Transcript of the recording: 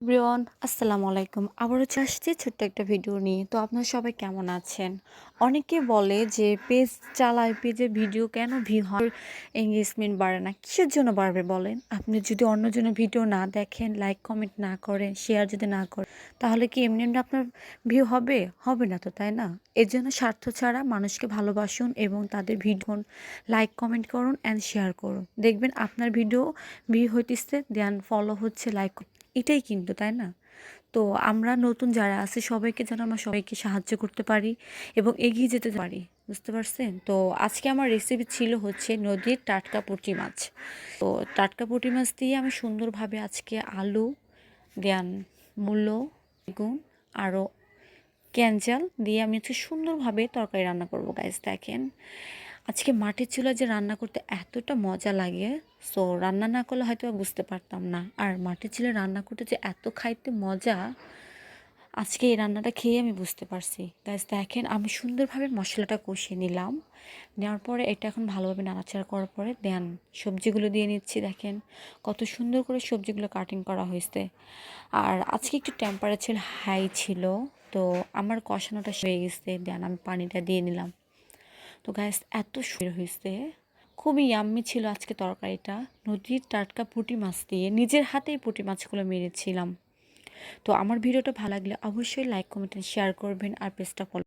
Everyone আসসালামু আলাইকুম। আবারও চলে আসছি ছোট্ট একটা ভিডিও নিয়ে। তো আপনারা সবাই কেমন আছেন? অনেকে বলে যে পেজ চালায়, পেজে ভিডিও কেন ভিউ হয়, এঙ্গেজমেন্ট বাড়ে না। কিসের জন্য বাড়বে বলেন? আপনি যদি অন্যজনের ভিডিও না দেখেন, লাইক কমেন্ট না করেন, শেয়ার যদি না করেন, তাহলে কি এমনি এমনি আপনার ভিউ হবে? হবে না তো, তাই না? এর জন্য স্বার্থ ছাড়া মানুষকে ভালোবাসুন এবং তাদের ভিডিও লাইক কমেন্ট করুন অ্যান্ড শেয়ার করুন। দেখবেন আপনার ভিডিও ভিউ হইতেছে, দেন ফলো হচ্ছে, লাইক, এটাই কিন্তু, তাই না? তো আমরা নতুন যারা আছে সবাইকে যেন আমরা সবাইকে সাহায্য করতে পারি এবং এগিয়ে যেতে পারি। বুঝতে পারছেন? তো আজকে আমার রেসিপি ছিল হচ্ছে নদীর টাটকা পুঁটি মাছ। তো টাটকা পুঁটি মাছ দিয়ে আমি সুন্দরভাবে আজকে আলু দেন, মূলো, বেগুন আরও ক্যানচাল দিয়ে আমি হচ্ছে সুন্দরভাবে তরকারি রান্না করব। গাইস দেখেন, আজকে মাটির চুলায় যে রান্না করতে এতটা মজা লাগে, সো রান্না না করলে হয়তো বুঝতে পারতাম না। আর মাটির চুলায় রান্না করতে যে এত খাইতে মজা, আজকে এই রান্নাটা খেয়ে আমি বুঝতে পারছি। গাইস দেখেন, আমি সুন্দরভাবে মশলাটা কষিয়ে নিলাম। নেওয়ার পরে এটা এখন ভালোভাবে নাড়াচাড়া করার পরে দেন সবজিগুলো দিয়ে নিচ্ছি। দেখেন কত সুন্দর করে সবজিগুলো কাটিং করা হয়েছে। আর আজকে একটু টেম্পারেচার হাই ছিল, তো আমার কষানোটা হয়ে গেছে। দেন আমি পানিটা দিয়ে নিলাম। তো গ্যাস এত সুন্দর হয়েছে, খুবই ইয়াম্মি ছিল আজকে তরকারিটা। নদীর টাটকা পুঁটি মাছ দিয়ে নিজের হাতেই পুঁটি মাছগুলো মেরেছিলাম। তো আমার ভিডিওটা ভালো লাগলে অবশ্যই লাইক কমেন্ট শেয়ার করবেন আর পেজটা ফলো